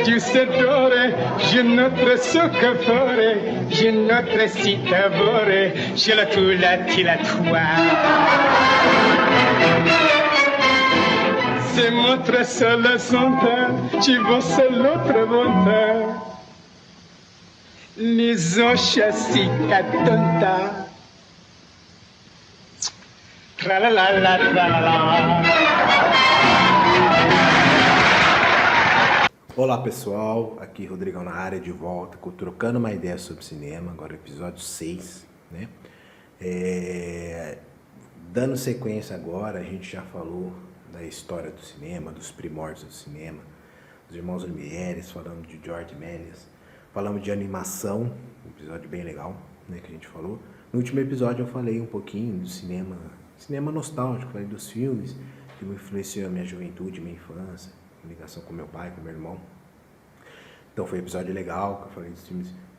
Du settore, je notre soccafore, je notre citavore, je la tula tilatoire. C'est notre seule santé, ci vosse l'autre volta. Les chassis catonta. Tralalala, tralala. Olá pessoal, aqui Rodrigão na área de volta, trocando uma ideia sobre cinema, agora episódio 6, né? Dando sequência agora, a gente já falou da história do cinema, dos primórdios do cinema, dos irmãos Lumière, falamos de George Méliès, falamos de animação, um episódio bem legal, né, que a gente falou. No último episódio eu falei um pouquinho do cinema nostálgico, falei dos filmes que me influenciou a minha juventude, minha infância, ligação com meu pai, com meu irmão. Então foi um episódio legal, que eu falei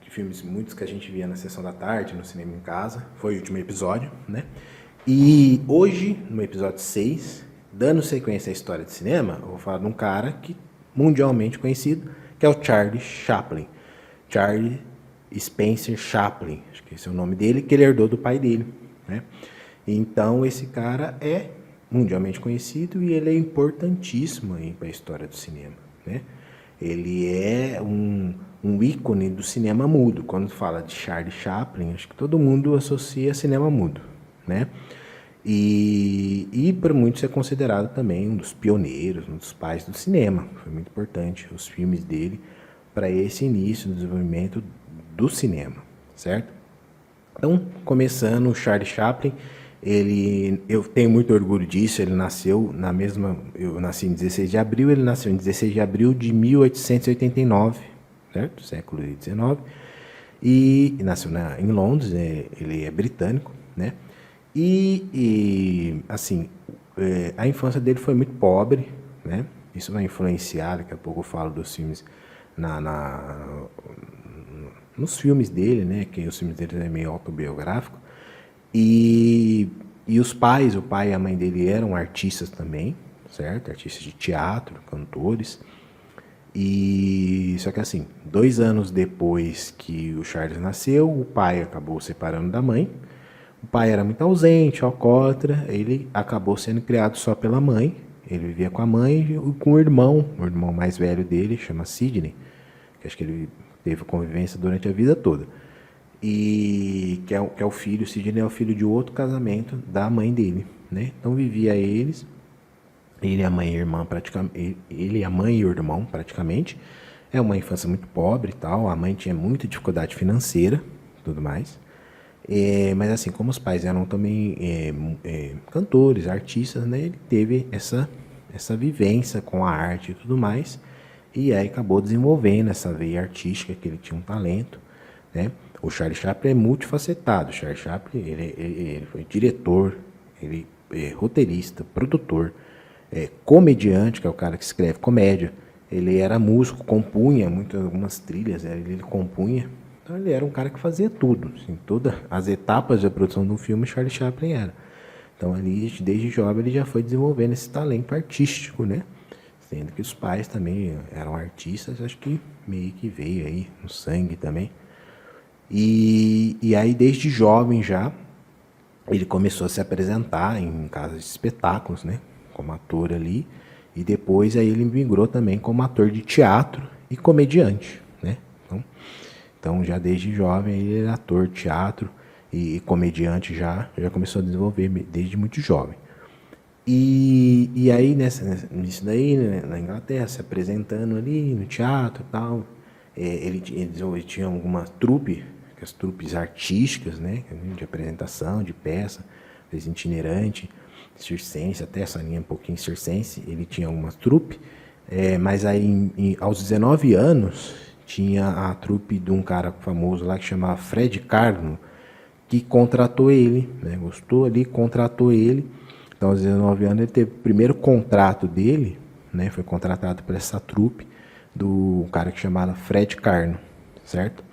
de filmes muitos que a gente via na sessão da tarde, no cinema em casa. Foi o último episódio, né? E hoje, no episódio 6, dando sequência à história de cinema, eu vou falar de um cara que mundialmente conhecido, que é o Charlie Chaplin. Charlie Spencer Chaplin, acho que esse é o nome dele, que ele herdou do pai dele, né? Então esse cara é mundialmente conhecido e ele é importantíssimo para a história do cinema, né? Ele é um ícone do cinema mudo. Quando fala de Charlie Chaplin, acho que todo mundo associa cinema mudo, né? E por muitos é considerado também um dos pioneiros, um dos pais do cinema. Foi muito importante os filmes dele para esse início do desenvolvimento do cinema, certo? Então, começando, o Charlie Chaplin, eu tenho muito orgulho disso, ele nasceu eu nasci em 16 de abril, ele nasceu em 16 de abril de 1889, certo? Século XIX, e nasceu em Londres, ele é britânico, né? Assim, a infância dele foi muito pobre, né? Isso vai influenciar, daqui a pouco eu falo dos filmes, nos filmes dele, né? Que os filmes dele é meio autobiográfico. E os pais, o pai e a mãe dele eram artistas também, certo? Artistas de teatro, cantores. Só que assim, 2 anos depois que o Charles nasceu, o pai acabou separando da mãe. O pai era muito ausente, alcoólatra, ele acabou sendo criado só pela mãe. Ele vivia com a mãe e com o irmão mais velho dele, chama Sidney, que acho que ele teve convivência durante a vida toda. Que é o filho, o Sidney é o filho de outro casamento da mãe dele, né? Então vivia ele, a mãe e a irmã praticamente, ele, a mãe e o irmão praticamente. É uma infância muito pobre e tal, a mãe tinha muita dificuldade financeira, tudo mais. Mas assim, como os pais eram também cantores, artistas, né? Ele teve essa vivência com a arte e tudo mais, e aí acabou desenvolvendo essa veia artística, que ele tinha um talento, né? O Charlie Chaplin é multifacetado. O Charlie Chaplin, ele foi diretor, ele é roteirista, produtor, comediante, que é o cara que escreve comédia. Ele era músico, compunha algumas trilhas, ele compunha. Então ele era um cara que fazia tudo, assim, todas as etapas da produção de um filme, Charlie Chaplin era. Então ali, desde jovem, ele já foi desenvolvendo esse talento artístico, né? Sendo que os pais também eram artistas, acho que meio que veio aí no sangue também. E aí, desde jovem já, ele começou a se apresentar em casas de espetáculos, né? Como ator ali. E depois aí ele migrou também como ator de teatro e comediante, né? Então já desde jovem ele era ator, teatro e comediante já começou a desenvolver desde muito jovem. E aí, nisso daí, né, na Inglaterra, se apresentando ali no teatro e tal, ele tinha alguma trupe, as trupes artísticas, né, de apresentação, de peça, fez itinerante, circense, até essa linha um pouquinho circense, ele tinha uma trupe, mas aí aos 19 anos tinha a trupe de um cara famoso lá que chamava Fred Karno, que contratou ele, né, gostou ali, contratou ele. Então, aos 19 anos, ele teve o primeiro contrato dele, né, foi contratado por essa trupe do cara que chamava Fred Karno, certo?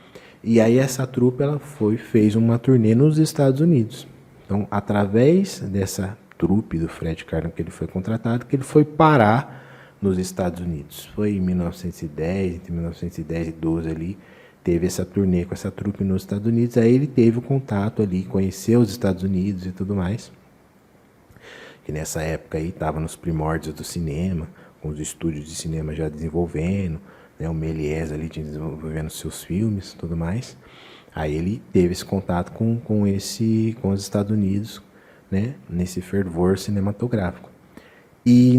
E aí essa trupe ela fez uma turnê nos Estados Unidos. Então, através dessa trupe do Fred Karno que ele foi contratado, que ele foi parar nos Estados Unidos. Foi em 1910, entre 1910 e 12 ali, teve essa turnê com essa trupe nos Estados Unidos. Aí ele teve o contato ali, conheceu os Estados Unidos e tudo mais. Que nessa época aí estava nos primórdios do cinema, com os estúdios de cinema já desenvolvendo, né, o Méliès ali desenvolvendo seus filmes, tudo mais. Aí ele teve esse contato com os Estados Unidos, né, nesse fervor cinematográfico. E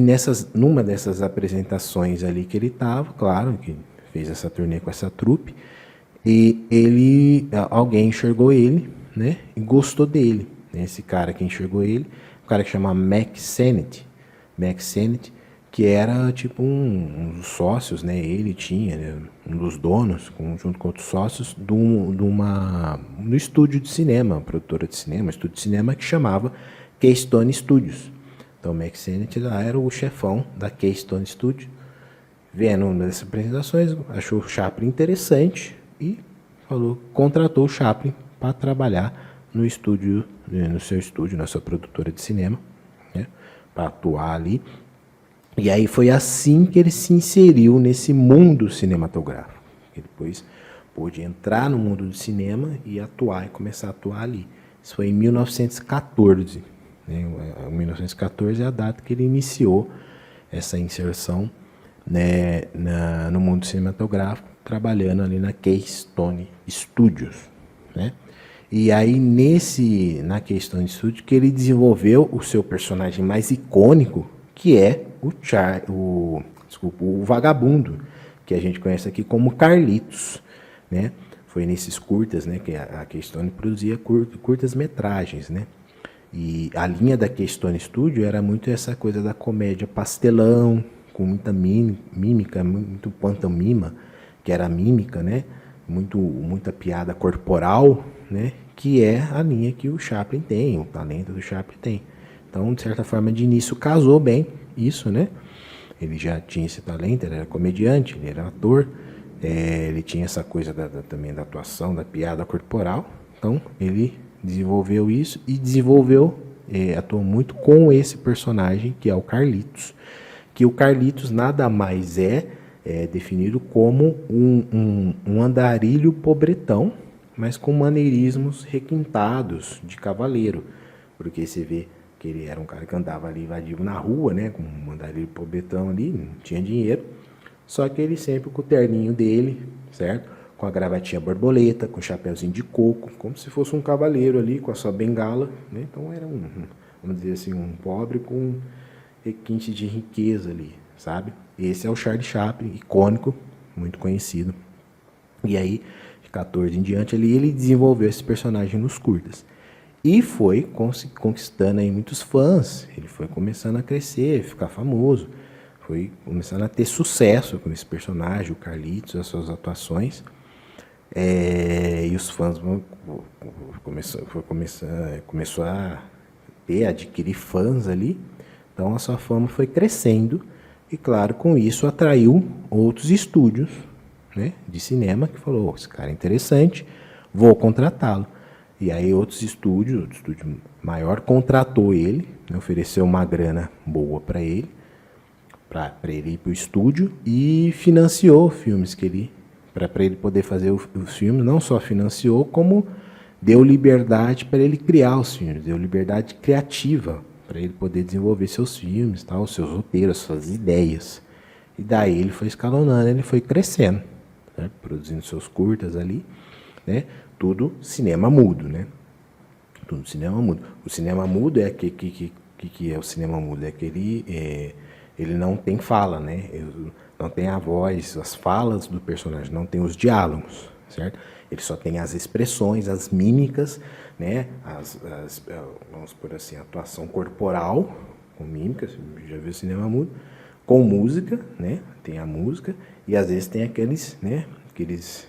numa dessas apresentações ali que ele estava, claro, que fez essa turnê com essa trupe, e alguém enxergou ele, né, e gostou dele. Né, esse cara que enxergou ele, um cara que chama Mack Sennett, que era tipo um dos sócios, né, ele tinha, né, um dos donos, junto com outros sócios, no estúdio de cinema, produtora de cinema, estúdio de cinema que chamava Keystone Studios. Então, o Mack Sennett lá era o chefão da Keystone Studios. Vendo uma dessas apresentações, achou o Chaplin interessante e contratou o Chaplin para trabalhar no estúdio, no seu estúdio, na sua produtora de cinema, né, para atuar ali. E aí foi assim que ele se inseriu nesse mundo cinematográfico. Ele depois pôde entrar no mundo do cinema e atuar e começar a atuar ali. Isso foi em 1914. Né? 1914 é a data que ele iniciou essa inserção, né, no mundo cinematográfico, trabalhando ali na Keystone Studios. Né? E aí, na Keystone Studios, que ele desenvolveu o seu personagem mais icônico, que é o vagabundo, que a gente conhece aqui como Carlitos. Né? Foi nesses curtas, né, que a Keystone produzia curtas metragens, né? E a linha da Keystone Studio era muito essa coisa da comédia pastelão, com muita mímica, muito pantomima, que era mímica, né? Muita piada corporal, né? Que é a linha que o Chaplin tem, o talento do Chaplin tem. Então, de certa forma, de início casou bem isso, né? Ele já tinha esse talento, ele era comediante, ele era ator, ele tinha essa coisa também da atuação, da piada corporal. Então, ele desenvolveu isso e atuou muito com esse personagem, que é o Carlitos. Que o Carlitos nada mais é definido como um andarilho pobretão, mas com maneirismos requintados de cavaleiro. Porque você vê que ele era um cara que andava ali invadivo na rua, né, com um andarilho pobretão ali, não tinha dinheiro. Só que ele sempre com o terninho dele, certo? Com a gravatinha borboleta, com o chapéuzinho de coco, como se fosse um cavaleiro ali, com a sua bengala, né? Então era vamos dizer assim, um pobre com requinte de riqueza ali, sabe? Esse é o Charlie Chaplin, icônico, muito conhecido. E aí, de 14 em diante, ele desenvolveu esse personagem nos curtas. E foi conquistando aí muitos fãs, ele foi começando a crescer, ficar famoso, foi começando a ter sucesso com esse personagem, o Carlitos, as suas atuações. E os fãs começou a adquirir fãs ali, então a sua fama foi crescendo e, claro, com isso atraiu outros estúdios, né, de cinema que falou, esse cara é interessante, vou contratá-lo. E aí outro estúdio maior contratou ele, né, ofereceu uma grana boa para ele ir para o estúdio e financiou filmes que ele para ele poder fazer os filmes, não só financiou, como deu liberdade para ele criar os filmes, deu liberdade criativa para ele poder desenvolver seus filmes, tal, seus roteiros, suas ideias. E daí ele foi escalonando, ele foi crescendo, né, produzindo seus curtas ali, né, tudo cinema mudo, né? Tudo cinema mudo. O cinema mudo é que que é o cinema mudo? É que ele não tem fala, né? Não tem a voz, as falas do personagem, não tem os diálogos, certo? Ele só tem as expressões, as mímicas, né? Vamos por assim, atuação corporal, com mímicas, já viu cinema mudo, com música, né? Tem a música, e às vezes tem aqueles, né? Aqueles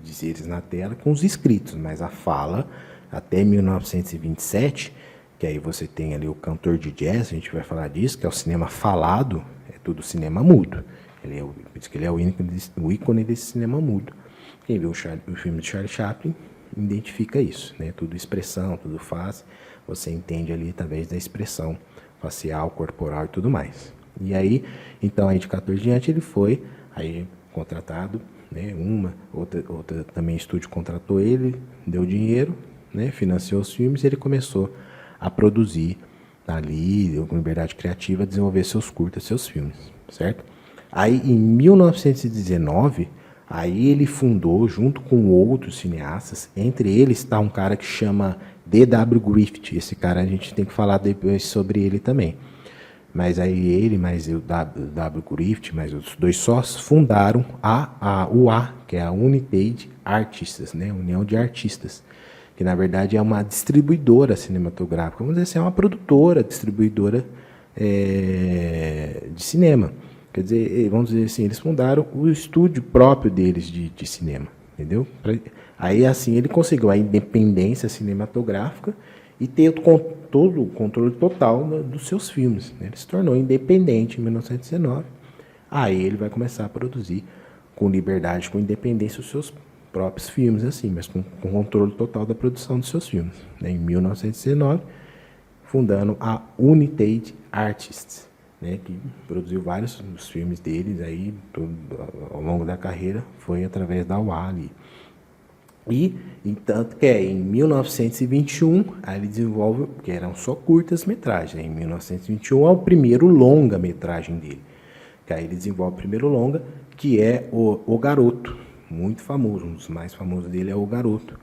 dizeres na tela com os escritos, mas a fala, até 1927, que aí você tem ali o cantor de jazz, a gente vai falar disso, que é o cinema falado, é tudo cinema mudo. Por isso que ele é o ícone desse cinema mudo. Quem vê o filme de Charlie Chaplin identifica isso, né? Tudo expressão, tudo face, você entende ali através da expressão facial, corporal e tudo mais. E aí, então, aí de 14 diante, ele foi aí contratado, né? Outra também estúdio contratou ele, deu dinheiro, né? Financiou os filmes e ele começou a produzir ali, com liberdade criativa, desenvolver seus curtas, seus filmes, certo? Aí, em 1919, aí ele fundou, junto com outros cineastas, entre eles está um cara que chama D.W. Griffith. Esse cara a gente tem que falar depois sobre ele também. Mas aí ele, mais o W. Griffith, mais os dois sócios, fundaram a UA, que é a United Artists, né? União de Artistas, que na verdade é uma distribuidora cinematográfica, vamos dizer assim, é uma produtora, distribuidora de cinema. Quer dizer, vamos dizer assim, eles fundaram o estúdio próprio deles de cinema, entendeu? Aí assim ele conseguiu a independência cinematográfica e ter todo o controle total dos seus filmes, né? Ele se tornou independente em 1919. Aí ele vai começar a produzir com liberdade, com independência os seus próprios filmes, assim, mas com controle total da produção dos seus filmes, né? Em 1919, fundando a United Artists, né? Que produziu vários dos filmes deles aí ao longo da carreira, foi através da UA ali. E, tanto que em 1921, aí ele desenvolve, que eram só curtas-metragens, né? Em 1921 é o primeiro longa-metragem dele, que aí ele desenvolve o primeiro longa, que é o Garoto, muito famoso, um dos mais famosos dele é O Garoto.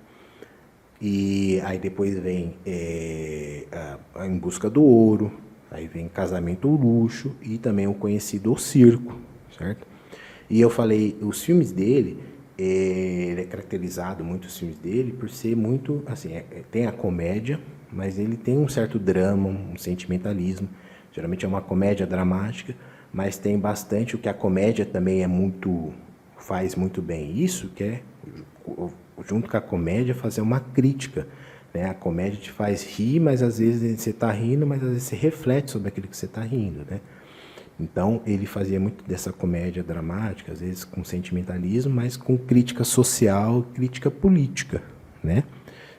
E aí depois vem Em Busca do Ouro, aí vem Casamento ou Luxo e também o conhecido O Circo, certo? E eu falei, os filmes dele, ele é caracterizado, muitos filmes dele, por ser muito, assim, tem a comédia, mas ele tem um certo drama, um sentimentalismo, geralmente é uma comédia dramática, mas tem bastante o que a comédia também faz muito bem, isso que é, junto com a comédia, fazer uma crítica, né? A comédia te faz rir, mas às vezes você está rindo, mas às vezes você reflete sobre aquilo que você está rindo, né? Então, ele fazia muito dessa comédia dramática, às vezes com sentimentalismo, mas com crítica social, crítica política, né?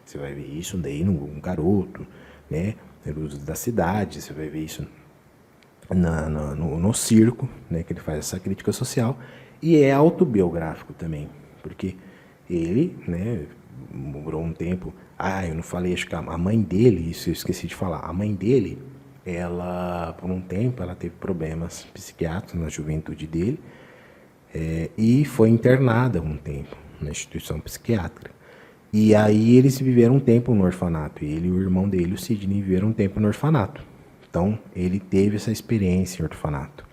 Você vai ver isso daí no Garoto, né? Luz da Cidade, você vai ver isso no Circo, né? Que ele faz essa crítica social, e é autobiográfico também, porque ele, né, morou um tempo... eu não falei, acho que a mãe dele, isso eu esqueci de falar, a mãe dele... ela, por um tempo, ela teve problemas psiquiátricos na juventude dele e foi internada um tempo na instituição psiquiátrica. E aí eles viveram um tempo no orfanato. Ele e o irmão dele, o Sidney, viveram um tempo no orfanato. Então, ele teve essa experiência em orfanato.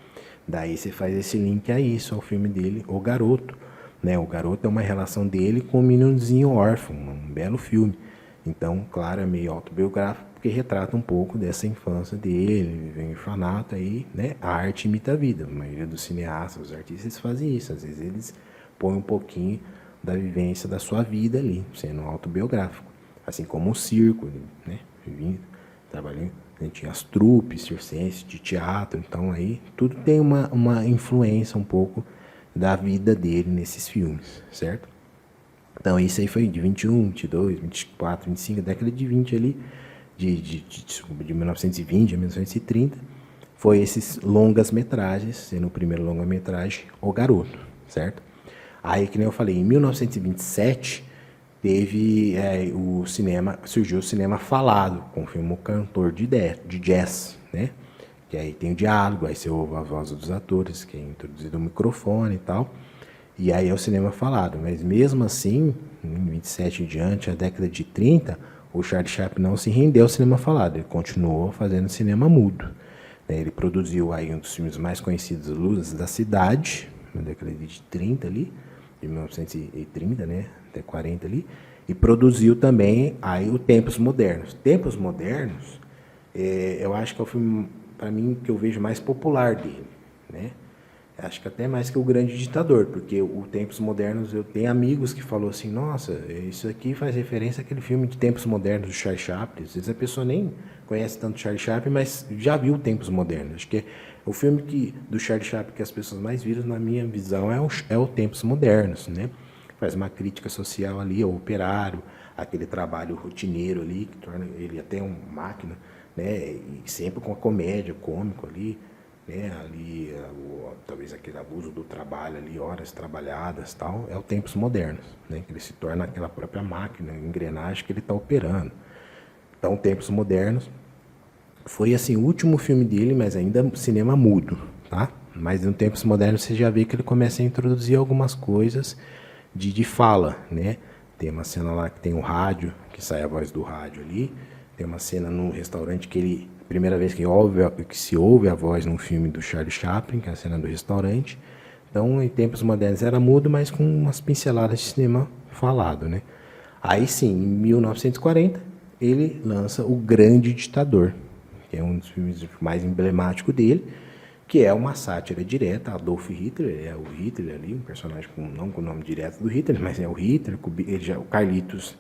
Daí você faz esse link a isso, ao filme dele, O Garoto, né? O Garoto é uma relação dele com um meninozinho órfão, um belo filme. Então, claro, é meio autobiográfico, porque retrata um pouco dessa infância dele, viver em orfanato, aí, né? A arte imita a vida. A maioria dos cineastas, os artistas fazem isso. Às vezes eles põem um pouquinho da vivência da sua vida ali, sendo autobiográfico. Assim como o circo, né? Trabalhando, tinha as trupes circenses de teatro, então aí tudo tem uma influência um pouco da vida dele nesses filmes, certo? Então isso aí foi de 21, 22, 24, 25, década de 20 ali, de 1920 a 1930, foi esses longas-metragens, sendo o primeiro longa-metragem O Garoto, certo? Aí, que nem eu falei, em 1927, teve surgiu o cinema falado, com o filme O Cantor de Jazz, né? Que aí tem o diálogo, aí você ouve a voz dos atores, que é introduzido o microfone e tal, e aí é o cinema falado. Mas mesmo assim, em 27 em diante, a década de 30, o Charlie Chaplin não se rendeu ao cinema falado, ele continuou fazendo cinema mudo. Ele produziu aí um dos filmes mais conhecidos, Luzes da Cidade, na década de 30 ali, de 1930, né, até 40 ali, e produziu também aí o Tempos Modernos. Tempos Modernos, eu acho que é o filme, para mim, que eu vejo mais popular dele, né? Acho que até mais que o Grande Ditador, porque o Tempos Modernos, eu tenho amigos que falou assim, nossa, isso aqui faz referência àquele filme de Tempos Modernos do Charlie Chaplin. Às vezes a pessoa nem conhece tanto Charlie Chaplin, mas já viu Tempos Modernos. Acho que é o filme do Charlie Chaplin que as pessoas mais viram, na minha visão, é o Tempos Modernos, né? Faz uma crítica social ali ao operário, aquele trabalho rotineiro ali, que torna ele até uma máquina, né? E sempre com a comédia, cômico ali, né, ali talvez aquele abuso do trabalho ali, horas trabalhadas, tal, é o Tempos Modernos, né, que ele se torna aquela própria máquina, engrenagem que ele está operando. Então, Tempos Modernos foi assim o último filme dele, mas ainda cinema mudo, tá? Mas no Tempos Modernos você já vê que ele começa a introduzir algumas coisas de fala, né? Tem uma cena lá que tem um rádio, que sai a voz do rádio ali. Tem uma cena num restaurante que ele, primeira vez que se ouve a voz num filme do Charlie Chaplin, que é a cena do restaurante. Então, em Tempos Modernos era mudo, mas com umas pinceladas de cinema falado, né? Aí sim, em 1940, ele lança O Grande Ditador, que é um dos filmes mais emblemáticos dele, que é uma sátira direta a Adolf Hitler, é o Hitler ali, um personagem não com o nome direto do Hitler, mas é o Hitler, o Carlitos,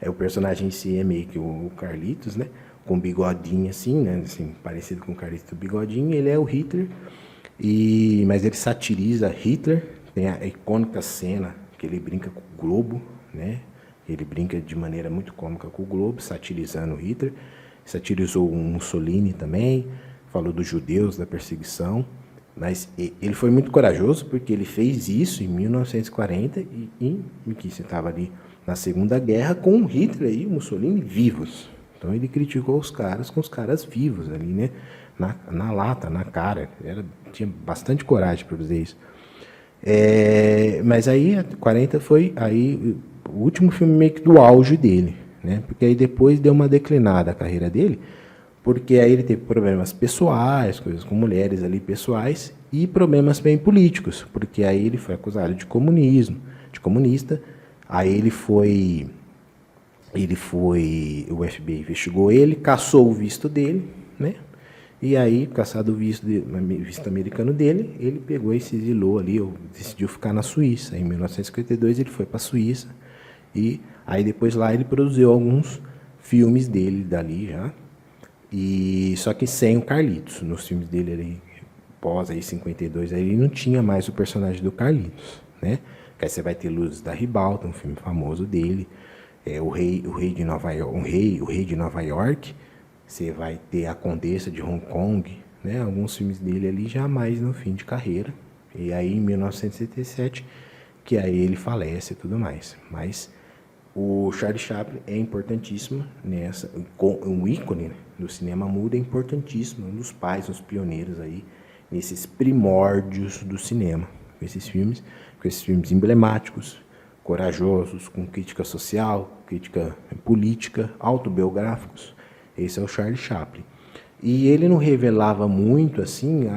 o personagem em si é meio que o Carlitos, né? Com bigodinho assim, né? Assim, parecido com o Carlitos do bigodinho, ele é o Hitler, mas ele satiriza Hitler, tem a icônica cena que ele brinca com o Globo, né? Ele brinca de maneira muito cômica com o Globo, satirizando Hitler, satirizou o Mussolini também, falou dos judeus, da perseguição, mas ele foi muito corajoso porque ele fez isso em 1940 e que você estava ali na Segunda Guerra com o Hitler e o Mussolini vivos. Então ele criticou os caras com os caras vivos ali, né? Na lata, na cara. Tinha bastante coragem para fazer isso. Mas aí, 40 foi aí, o último filme meio que do auge dele, né? Porque aí depois deu uma declinada a carreira dele, porque aí ele teve problemas pessoais, coisas com mulheres ali pessoais, e problemas bem políticos, porque aí ele foi acusado de comunista, aí o FBI investigou ele, cassou o visto dele, né? E aí, caçado o visto americano dele, ele pegou e se exilou ali, ou decidiu ficar na Suíça. Em 1952 ele foi para a Suíça, e aí depois lá ele produziu alguns filmes dele dali já, só que sem o Carlitos. Nos filmes dele, ele, pós aí 52, aí ele não tinha mais o personagem do Carlitos, né? Que aí você vai ter Luzes da Ribalta, um filme famoso dele, o rei de Nova York, você vai ter A Condessa de Hong Kong, né? Alguns filmes dele ali já mais no fim de carreira. E aí em 1977, que aí ele falece e tudo mais. Mas o Charlie Chaplin é importantíssimo um ícone, né, do cinema mudo, é importantíssimo, um dos pais, uns pioneiros aí, nesses primórdios do cinema, com esses filmes emblemáticos, corajosos, com crítica social, crítica política, autobiográficos. Esse é o Charlie Chaplin. E ele não revelava muito assim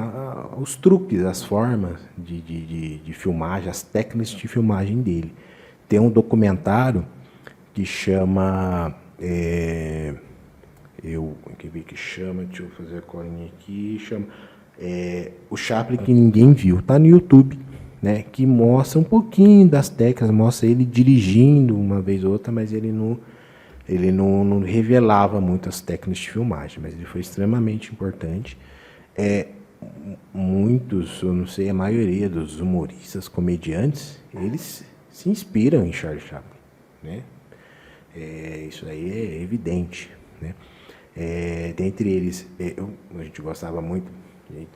os truques, as formas de filmagem, as técnicas de filmagem dele. Tem um documentário que chama... deixa eu fazer a colinha aqui. Chama O Chaplin que Ninguém Viu. Está no YouTube, né, que mostra um pouquinho das técnicas, mostra ele dirigindo uma vez ou outra, mas ele não revelava muitas técnicas de filmagem, mas ele foi extremamente importante. Muitos, eu não sei, a maioria dos humoristas, comediantes, eles se inspiram em Charlie Chaplin, né? Isso aí é evidente, né? Dentre eles, a gente gostava muito,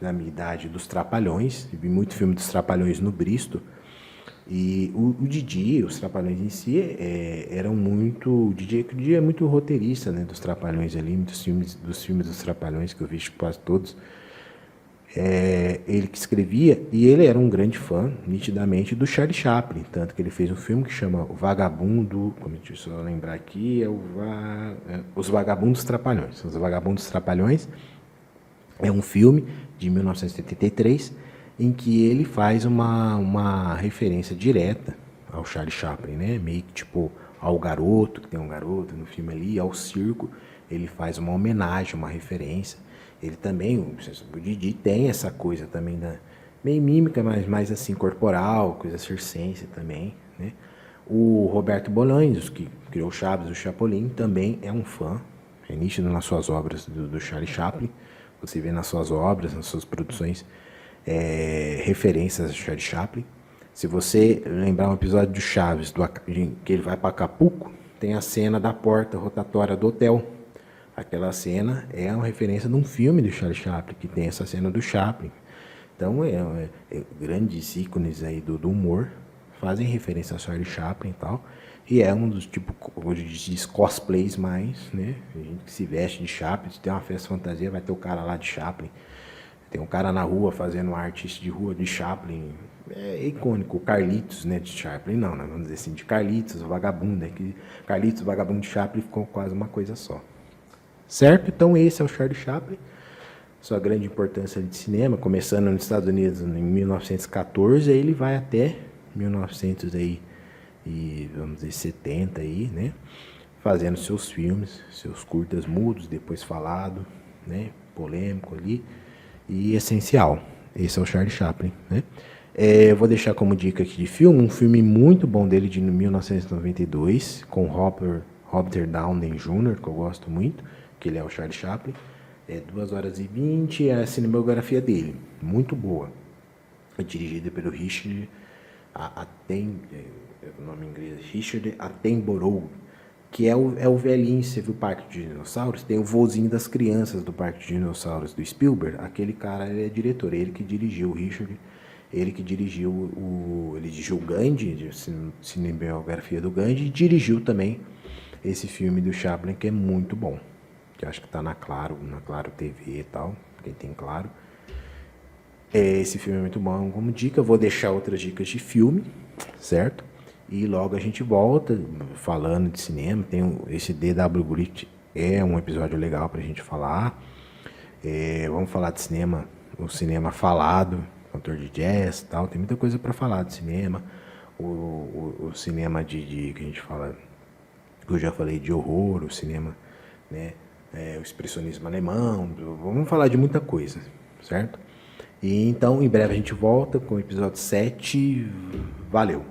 na minha idade, dos Trapalhões, vi muito filme dos Trapalhões no Bristo, e o Didi, os Trapalhões em si, eram muito... O Didi é muito roteirista, né, dos Trapalhões ali, dos filmes dos Trapalhões, que eu vi quase todos. Ele que escrevia, e ele era um grande fã, nitidamente, do Charlie Chaplin, tanto que ele fez um filme que chama O Vagabundo, deixa eu lembrar aqui, Os Vagabundos Trapalhões. Os Vagabundos Trapalhões é um filme de 1973 em que ele faz uma referência direta ao Charlie Chaplin, né? Meio que tipo ao garoto, que tem um garoto no filme ali, ao circo, ele faz uma homenagem, uma referência. Ele também, o Didi tem essa coisa também da meio mímica, mas mais assim corporal, coisa circense também, né? O Roberto Bolanhos, que criou Chaves, o Chapolin, também é um fã, é nítido nas suas obras do Charlie Chaplin. Você vê nas suas obras, nas suas produções, referências a Charlie Chaplin. Se você lembrar um episódio do Chaves, que ele vai para Acapulco, tem a cena da porta rotatória do hotel. Aquela cena é uma referência de um filme do Charlie Chaplin, que tem essa cena do Chaplin. Então, grandes ícones aí do humor fazem referência a Charlie Chaplin e tal. E é um dos, tipo, hoje diz cosplays mais, né? A gente que se veste de Chaplin, se tem uma festa fantasia, vai ter o cara lá de Chaplin. Tem um cara na rua fazendo um artista de rua de Chaplin. É icônico, o Carlitos, né, de Chaplin. Não, vamos dizer assim, de Carlitos, o vagabundo. É que Carlitos, o vagabundo de Chaplin ficou quase uma coisa só. Certo? Então esse é o Charlie Chaplin. Sua grande importância de cinema, começando nos Estados Unidos em 1914, aí ele vai até 1900 aí, e vamos dizer 70 aí, né? Fazendo seus filmes, seus curtas mudos, depois falado, né? Polêmico ali e essencial. Esse é o Charlie Chaplin, né? Eu vou deixar como dica aqui de filme, um filme muito bom dele de 1992, com Robert Downey Jr., que eu gosto muito, que ele é o Charlie Chaplin. 2 horas e 20, é a cinematografia dele, muito boa. É dirigida pelo Richard o nome em inglês, Richard Attenborough, que é o velhinho. Você viu o Parque de Dinossauros? Tem o vozinho das crianças do Parque de Dinossauros do Spielberg. Aquele cara, ele é diretor, ele que dirigiu o Richard, ele que dirigiu ele dirigiu o Gandhi, cinebiografia do Gandhi, e dirigiu também esse filme do Chaplin, que é muito bom, que acho que está na Claro TV e tal, quem tem Claro. Esse filme é muito bom. Como dica, eu vou deixar outras dicas de filme, certo? E logo a gente volta falando de cinema. Tem esse D.W. Griffith, é um episódio legal pra gente falar. Vamos falar de cinema, o cinema falado, cantor de jazz e tal. Tem muita coisa para falar de cinema. O cinema que a gente fala, que eu já falei, de horror, o cinema, né? O expressionismo alemão. Vamos falar de muita coisa, certo? E então, em breve a gente volta com o episódio 7. Valeu!